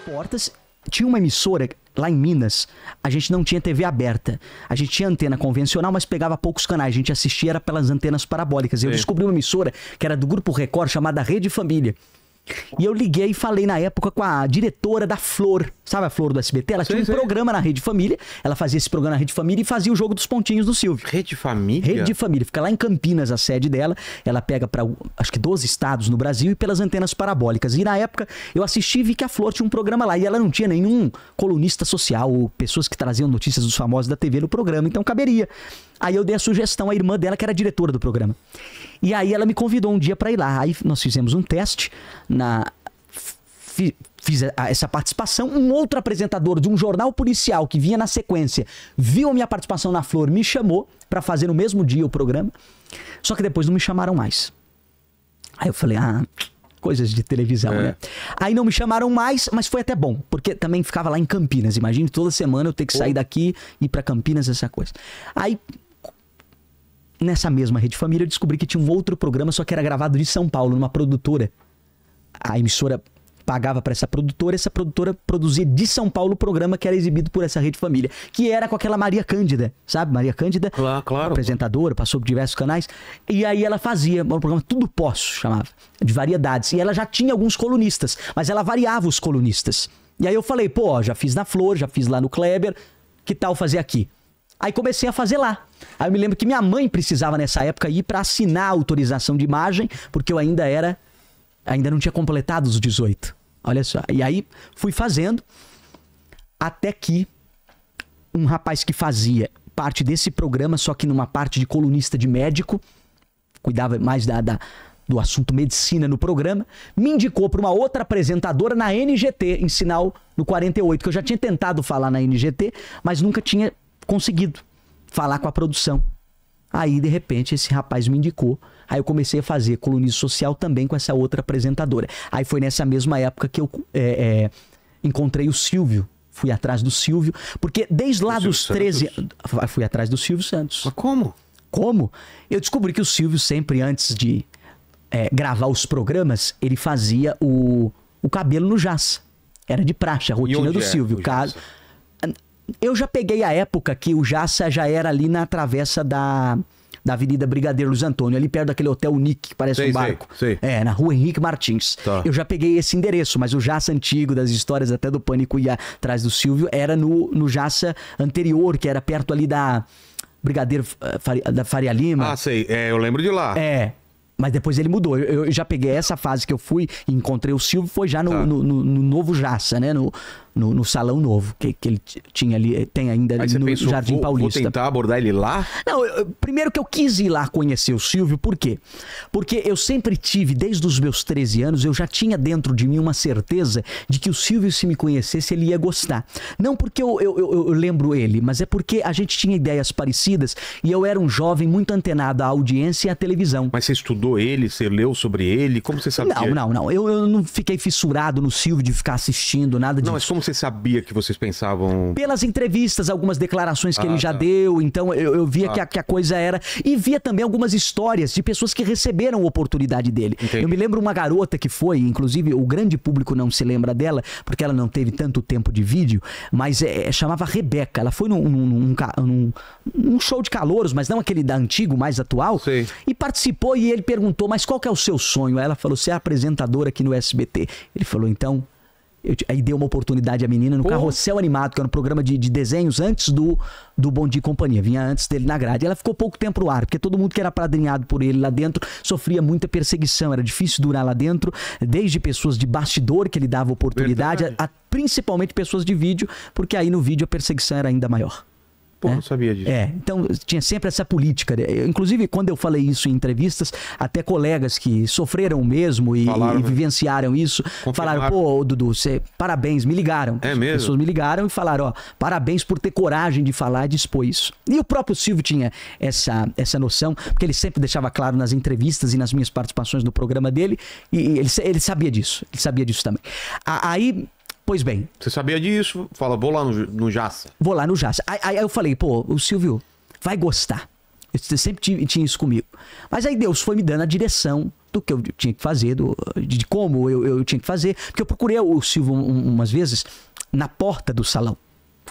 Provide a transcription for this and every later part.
portas. Tinha uma emissora lá em Minas, a gente não tinha TV aberta. A gente tinha antena convencional, mas pegava poucos canais. A gente assistia era pelas antenas parabólicas. Eu descobri uma emissora que era do Grupo Record, chamada Rede Família. E eu liguei e falei na época com a diretora da Flor, sabe a Flor do SBT? Ela tinha um programa na Rede Família, ela fazia esse programa na Rede Família e fazia o jogo dos pontinhos do Silvio. Rede Família? Rede Família, fica lá em Campinas a sede dela, ela pega para acho que 12 estados no Brasil e pelas antenas parabólicas. E na época eu assisti e vi que a Flor tinha um programa lá e ela não tinha nenhum colunista social ou pessoas que traziam notícias dos famosos da TV no programa, então caberia. Aí eu dei a sugestão à irmã dela, que era diretora do programa. E aí ela me convidou um dia para ir lá. Aí nós fizemos um teste, fiz essa participação. Um outro apresentador de um jornal policial que vinha na sequência, viu a minha participação na Flor, me chamou para fazer no mesmo dia o programa. Só que depois não me chamaram mais. Aí eu falei, coisas de televisão, né? Aí não me chamaram mais, mas foi até bom, porque também ficava lá em Campinas. Imagine toda semana eu ter que sair daqui e ir para Campinas, essa coisa. Aí, nessa mesma Rede Família, eu descobri que tinha um outro programa, só que era gravado de São Paulo, numa produtora. A emissora pagava para essa produtora produzia de São Paulo o programa que era exibido por essa Rede Família, que era com aquela Maria Cândida, sabe? Maria Cândida, claro. Apresentadora, passou por diversos canais, e aí ela fazia um programa Tudo Posso, chamava, de variedades, e ela já tinha alguns colunistas, mas ela variava os colunistas. E aí eu falei, já fiz na Flor, já fiz lá no Kleber, que tal fazer aqui? Aí comecei a fazer lá. Aí eu me lembro que minha mãe precisava nessa época ir para assinar a autorização de imagem, porque eu ainda não tinha completado os 18. Olha só. E aí fui fazendo até que um rapaz que fazia parte desse programa, só que numa parte de colunista de médico, cuidava mais do assunto medicina no programa, me indicou para uma outra apresentadora na NGT, em Sinal no 48, que eu já tinha tentado falar na NGT, mas nunca tinha conseguido falar com a produção. Aí, de repente, esse rapaz me indicou. Aí eu comecei a fazer colunismo social também com essa outra apresentadora. Aí foi nessa mesma época que eu encontrei o Silvio. Fui atrás do Silvio. Porque desde lá dos 13 anos... Fui atrás do Silvio Santos. Mas como? Como? Eu descobri que o Silvio sempre, antes de gravar os programas, ele fazia o cabelo no Jaça. Era de praxe, a rotina do Silvio. Eu já peguei a época que o Jaça já era ali na travessa da Avenida Brigadeiro Luiz Antônio, ali perto daquele hotel Unique, que parece um barco. Sei. Na rua Henrique Martins. Tá. Eu já peguei esse endereço, mas o Jaça antigo, das histórias até do Pânico e atrás do Silvio, era no Jaça anterior, que era perto ali da Brigadeiro da Faria Lima. Sei. Eu lembro de lá. Mas depois ele mudou. Eu já peguei essa fase que eu fui e encontrei o Silvio, foi já no novo Jaça, né? No salão novo, que ele tinha ali, tem ainda ali no Jardim Paulista. Vou tentar abordar ele lá? Não, primeiro que eu quis ir lá conhecer o Silvio, por quê? Porque eu sempre tive, desde os meus 13 anos, eu já tinha dentro de mim uma certeza de que o Silvio, se me conhecesse, ele ia gostar. Não porque eu lembro ele, mas é porque a gente tinha ideias parecidas e eu era um jovem muito antenado à audiência e à televisão. Mas você estudou ele, você leu sobre ele? Como você sabia? Não. Eu não fiquei fissurado no Silvio de ficar assistindo, nada disso. Não, mas como você sabia que vocês pensavam? Pelas entrevistas, algumas declarações que ele já deu, então eu via que a coisa era... E via também algumas histórias de pessoas que receberam a oportunidade dele. Entendi. Eu me lembro uma garota que foi, inclusive o grande público não se lembra dela, porque ela não teve tanto tempo de vídeo, mas chamava Rebeca. Ela foi num show de calouros, mas não aquele da antigo, mais atual, Sei. E participou e ele perguntou, mas qual que é o seu sonho? Aí ela falou, ser apresentadora aqui no SBT. Ele falou, então... Aí deu uma oportunidade à menina no Carrossel Animado, que era um programa de desenhos antes do Bom Dia e Companhia. Vinha antes dele na grade. Ela ficou pouco tempo no ar, porque todo mundo que era apadrinhado por ele lá dentro sofria muita perseguição. Era difícil durar lá dentro, desde pessoas de bastidor que ele dava oportunidade, a principalmente pessoas de vídeo, porque aí no vídeo a perseguição era ainda maior. Não sabia disso. Então tinha sempre essa política. Inclusive, quando eu falei isso em entrevistas, até colegas que sofreram o mesmo e vivenciaram isso, falaram, Dudu, parabéns, me ligaram. É mesmo? Pessoas me ligaram e falaram, parabéns por ter coragem de falar e de expor isso. E o próprio Silvio tinha essa noção, porque ele sempre deixava claro nas entrevistas e nas minhas participações no programa dele, e ele sabia disso. Ele sabia disso também. Aí... Pois bem. Você sabia disso? Fala, vou lá no Jaça. Vou lá no Jaça. Aí eu falei, o Silvio vai gostar. Eu sempre tinha isso comigo. Mas aí Deus foi me dando a direção do que eu tinha que fazer, de como eu tinha que fazer. Porque eu procurei o Silvio umas vezes na porta do salão.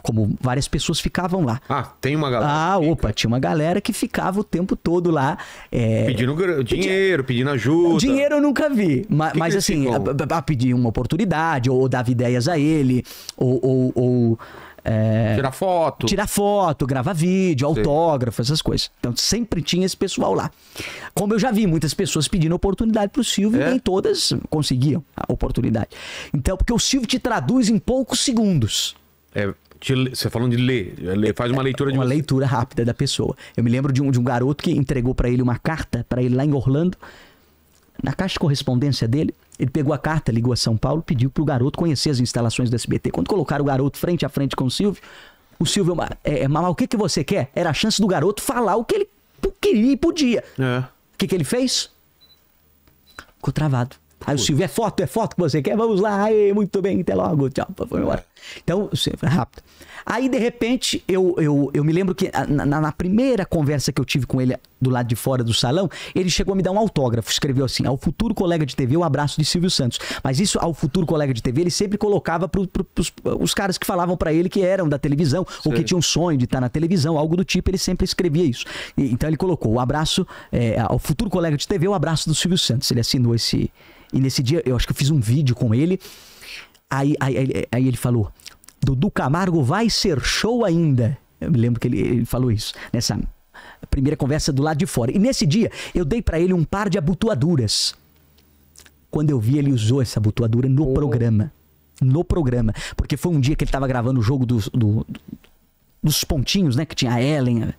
Como várias pessoas ficavam lá. Ah, tem uma galera. Ah, opa, tinha uma galera que ficava o tempo todo lá. Pedindo dinheiro, pedindo ajuda. Dinheiro eu nunca vi. Mas assim, a pedir uma oportunidade, ou dava ideias a ele, ou tirar foto, gravar vídeo, autógrafo, essas coisas. Então sempre tinha esse pessoal lá. Como eu já vi muitas pessoas pedindo oportunidade pro Silvio, nem todas conseguiam a oportunidade. Então, porque o Silvio te traduz em poucos segundos. Você falando de ler, faz uma leitura de uma leitura rápida da pessoa. Eu me lembro de um garoto que entregou pra ele uma carta, pra ele lá em Orlando, na caixa de correspondência dele. Ele pegou a carta, ligou a São Paulo, pediu pro garoto conhecer as instalações do SBT. Quando colocaram o garoto frente a frente com o Silvio, mas o que você quer? Era a chance do garoto falar o que ele queria e podia. O que ele fez? Ficou travado. Aí o Silvio, é foto que você quer? Vamos lá, aí, muito bem, até logo, tchau, foi embora. Então, rápido. Aí, de repente, eu me lembro que na primeira conversa que eu tive com ele do lado de fora do salão, ele chegou a me dar um autógrafo, escreveu assim: ao futuro colega de TV, um abraço de Silvio Santos. Mas isso, ao futuro colega de TV, ele sempre colocava os caras que falavam pra ele que eram da televisão, ou que tinham um sonho de estar na televisão, algo do tipo, ele sempre escrevia isso. Então ele colocou o abraço, ao futuro colega de TV, um abraço do Silvio Santos. Ele assinou esse... E nesse dia, eu acho que eu fiz um vídeo com ele. Aí ele falou: Dudu Camargo vai ser show ainda. Eu me lembro que ele falou isso nessa primeira conversa do lado de fora. E nesse dia, eu dei pra ele um par de abotoaduras. Quando eu vi, ele usou essa abotoadura no programa. No programa. Porque foi um dia que ele tava gravando o jogo dos pontinhos, né? Que tinha a Ellen.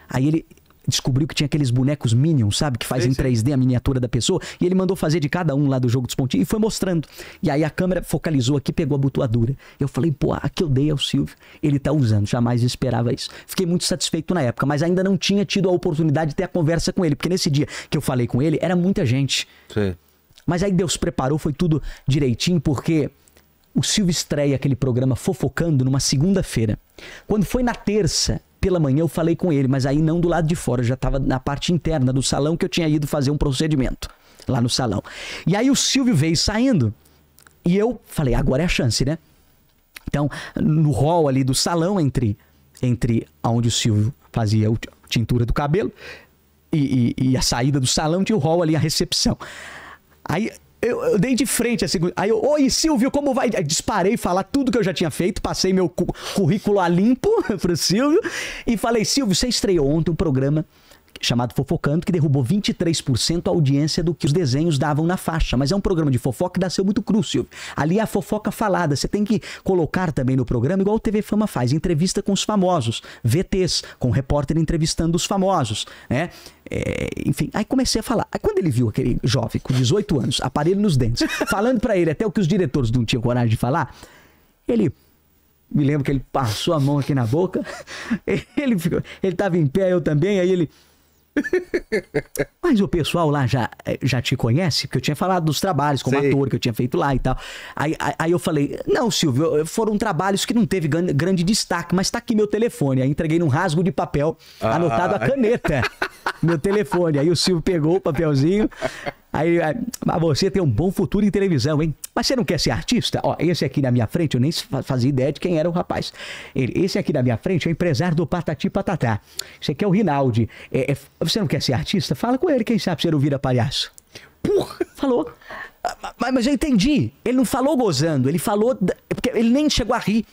Aí ele descobriu que tinha aqueles bonecos Minions, sabe? Que fazem em 3D a miniatura da pessoa. E ele mandou fazer de cada um lá do jogo dos pontinhos e foi mostrando. E aí a câmera focalizou aqui, pegou a abotoadura. Eu falei, pô, aqui eu dei ao Silvio. Ele tá usando, jamais esperava isso. Fiquei muito satisfeito na época, mas ainda não tinha tido a oportunidade de ter a conversa com ele. Porque nesse dia que eu falei com ele, era muita gente. Sim. Mas aí Deus preparou, foi tudo direitinho, porque o Silvio estreia aquele programa Fofocando numa segunda-feira. Quando foi na terça, pela manhã, eu falei com ele, mas aí não do lado de fora, eu já estava na parte interna do salão, que eu tinha ido fazer um procedimento lá no salão. E aí o Silvio veio saindo e eu falei, agora é a chance, né? Então, no hall ali do salão, entre onde o Silvio fazia a tintura do cabelo e a saída do salão, tinha o hall ali, a recepção. Aí eu dei de frente assim, aí eu, oi Silvio, como vai? Aí disparei falar tudo que eu já tinha feito, passei meu currículo a limpo pro Silvio e falei, Silvio, você estreou ontem um programa chamado Fofocando, que derrubou 23% a audiência do que os desenhos davam na faixa. Mas é um programa de fofoca que dá ser muito cru, Silvio. Ali é a fofoca falada. Você tem que colocar também no programa, igual o TV Fama faz, entrevista com os famosos, VTs, com o repórter entrevistando os famosos, né? Enfim, aí comecei a falar. Aí quando ele viu aquele jovem com 18 anos, aparelho nos dentes, falando pra ele até o que os diretores não tinham coragem de falar, ele... Me lembro que ele passou a mão aqui na boca, ele tava em pé, eu também, aí ele... Mas o pessoal lá já te conhece? Porque eu tinha falado dos trabalhos como ator que eu tinha feito lá e tal. Aí eu falei, não, Silvio, foram trabalhos que não teve grande destaque, mas tá aqui meu telefone. Aí entreguei num rasgo de papel, anotado a caneta, meu telefone. Aí o Silvio pegou o papelzinho. Aí, mas você tem um bom futuro em televisão, hein? Mas você não quer ser artista? Ó, esse aqui na minha frente, eu nem fazia ideia de quem era o rapaz. Esse aqui na minha frente é o empresário do Patati Patatá. Esse aqui é o Rinaldi. Você não quer ser artista? Fala com ele, quem sabe você não vira palhaço. Porra! Falou. Mas eu entendi. Ele não falou gozando, ele falou... Porque ele nem chegou a rir.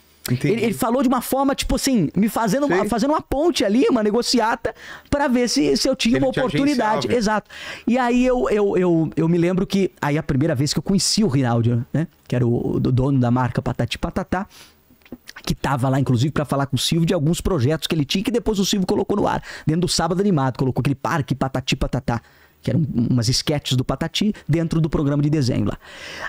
Ele falou de uma forma, tipo assim, me fazendo uma ponte ali, uma negociata, pra ver se eu tinha uma oportunidade. Exato. E aí eu me lembro que aí a primeira vez que eu conheci o Rinaldi, né? Que era o dono da marca Patati Patatá, que tava lá, inclusive, pra falar com o Silvio de alguns projetos que ele tinha, que depois o Silvio colocou no ar, dentro do Sábado Animado, colocou aquele parque Patati Patatá, que eram umas sketches do Patati dentro do programa de desenho lá.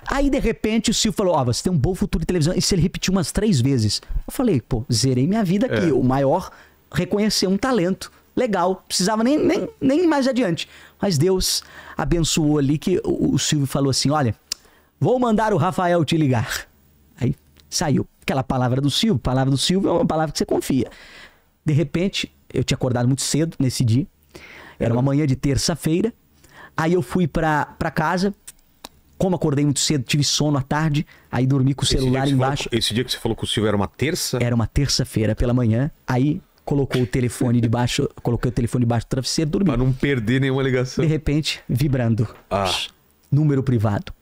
Aí, de repente, o Silvio falou, você tem um bom futuro de televisão. E se ele repetiu umas 3 vezes. Eu falei, pô, zerei minha vida aqui. O maior reconheceu um talento. Legal, precisava nem mais adiante. Mas Deus abençoou ali que o Silvio falou assim, olha, vou mandar o Rafael te ligar. Aí saiu. Aquela palavra do Silvio é uma palavra que você confia. De repente, eu tinha acordado muito cedo nesse dia. Era uma manhã de terça-feira. Aí eu fui pra casa. Como acordei muito cedo, tive sono à tarde. Aí dormi com o celular embaixo. Esse dia que você falou com o Silvio era uma terça? Era uma terça-feira pela manhã. Aí colocou o telefone debaixo. Coloquei o telefone debaixo do travesseiro, dormi. Pra não perder nenhuma ligação. De repente, vibrando. Número privado.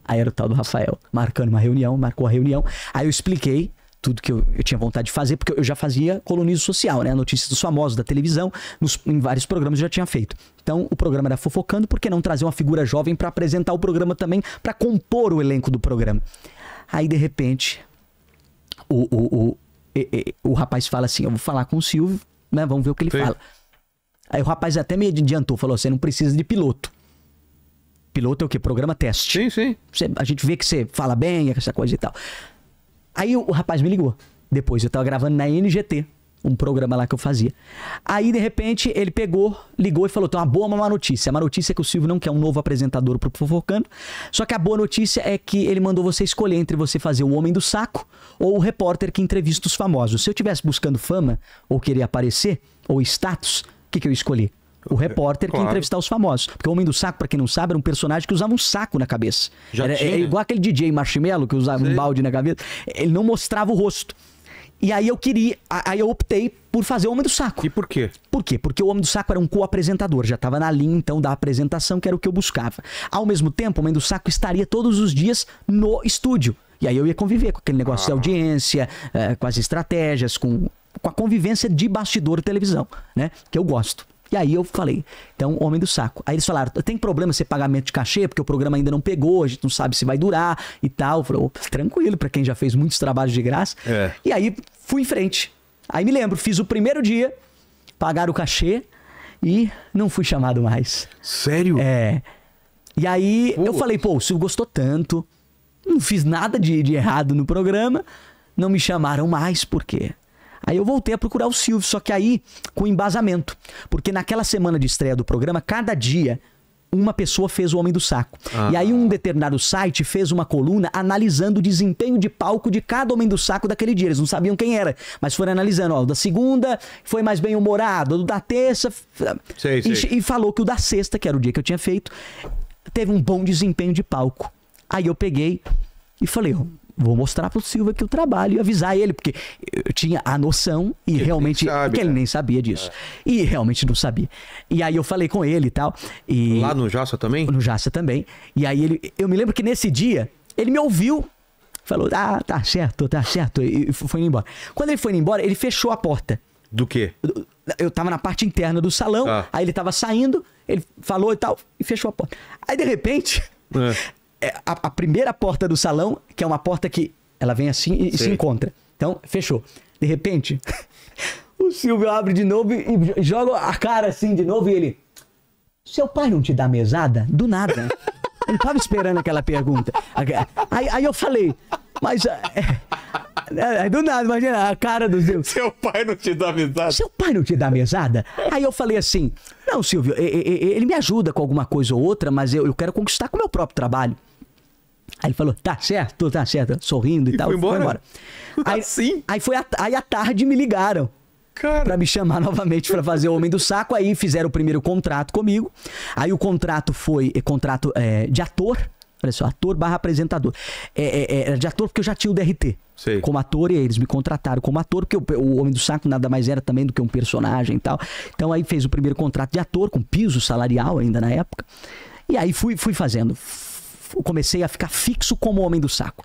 Aí era o tal do Rafael, marcando uma reunião, marcou a reunião. Aí eu expliquei tudo que eu tinha vontade de fazer, porque eu já fazia colunismo social, né? Notícias dos famosos, da televisão, em vários programas eu já tinha feito. Então o programa era Fofocando, por que não trazer uma figura jovem para apresentar o programa também, para compor o elenco do programa? Aí de repente, o rapaz fala assim, eu vou falar com o Silvio, né? Vamos ver o que ele fala. Aí o rapaz até me adiantou, falou, você não precisa de piloto. Piloto é o quê? Programa teste. Sim. A gente vê que você fala bem, essa coisa e tal. Aí o rapaz me ligou. Depois eu tava gravando na NGT, um programa lá que eu fazia. Aí, de repente, ele ligou e falou, tem uma boa e uma má notícia. A má notícia é que o Silvio não quer um novo apresentador pro Fofocando. Só que a boa notícia é que ele mandou você escolher entre você fazer o Homem do Saco ou o repórter que entrevista os famosos. Se eu estivesse buscando fama, ou querer aparecer, ou status, o que eu escolhi? O repórter que ia entrevistar os famosos. Porque o Homem do Saco, pra quem não sabe, era um personagem que usava um saco na cabeça. É igual aquele DJ Marshmello que usava um balde na cabeça. Ele não mostrava o rosto. E aí eu optei por fazer o Homem do Saco. E por quê? Por quê? Porque o Homem do Saco era um co-apresentador. Já estava na linha, então, da apresentação, que era o que eu buscava. Ao mesmo tempo, o Homem do Saco estaria todos os dias no estúdio. E aí eu ia conviver com aquele negócio de audiência, com as estratégias, com a convivência de bastidor de televisão, né? Que eu gosto. E aí eu falei, então, Homem do Saco. Aí eles falaram, tem problema ser pagamento de cachê, porque o programa ainda não pegou, a gente não sabe se vai durar e tal. Eu falei, tranquilo, pra quem já fez muitos trabalhos de graça. E aí fui em frente. Aí me lembro, fiz o primeiro dia, pagaram o cachê e não fui chamado mais. Sério? E aí eu falei, pô, o Silvio gostou tanto, não fiz nada de errado no programa, não me chamaram mais, por quê? Aí eu voltei a procurar o Silvio, só que aí com embasamento. Porque naquela semana de estreia do programa, cada dia uma pessoa fez o Homem do Saco. E aí um determinado site fez uma coluna analisando o desempenho de palco de cada Homem do Saco daquele dia. Eles não sabiam quem era, mas foram analisando. Ó, o da segunda foi mais bem-humorado, o da terça... Sei. E falou que o da sexta, que era o dia que eu tinha feito, teve um bom desempenho de palco. Aí eu peguei e falei... Vou mostrar pro Silvio aqui o trabalho e avisar ele, porque eu tinha a noção e que realmente... ele nem sabia disso. E realmente não sabia. E aí eu falei com ele e tal. E lá no Jassa também? No Jassa também. E aí eu me lembro que nesse dia, ele me ouviu, falou, tá certo. E foi embora. Quando ele foi embora, ele fechou a porta. Do quê? Eu tava na parte interna do salão, aí ele tava saindo, ele falou e tal, e fechou a porta. Aí de repente... A primeira porta do salão, que é uma porta que ela vem assim e se encontra. Então, fechou. De repente, o Silvio abre de novo e joga a cara assim de novo e ele... Seu pai não te dá mesada? Do nada. Eu não tava esperando aquela pergunta. Aí eu falei, mas... do nada, imagina a cara do Silvio. Seu pai não te dá mesada? Seu pai não te dá mesada? Aí eu falei assim, não, Silvio, ele me ajuda com alguma coisa ou outra, mas eu quero conquistar com o meu próprio trabalho. Aí ele falou, tá certo, sorrindo e tal. Foi embora. Aí, assim? Aí à tarde me ligaram. Cara. Pra me chamar novamente pra fazer o Homem do Saco. Aí fizeram o primeiro contrato comigo. Aí o contrato foi contrato de ator. Olha só, ator / apresentador. Era de ator porque eu já tinha o DRT. Sei. Como ator, e aí eles me contrataram como ator, porque o Homem do Saco nada mais era também do que um personagem e tal. Então aí fez o primeiro contrato de ator, com piso salarial ainda na época. E aí fui fazendo. Comecei a ficar fixo como Homem do Saco.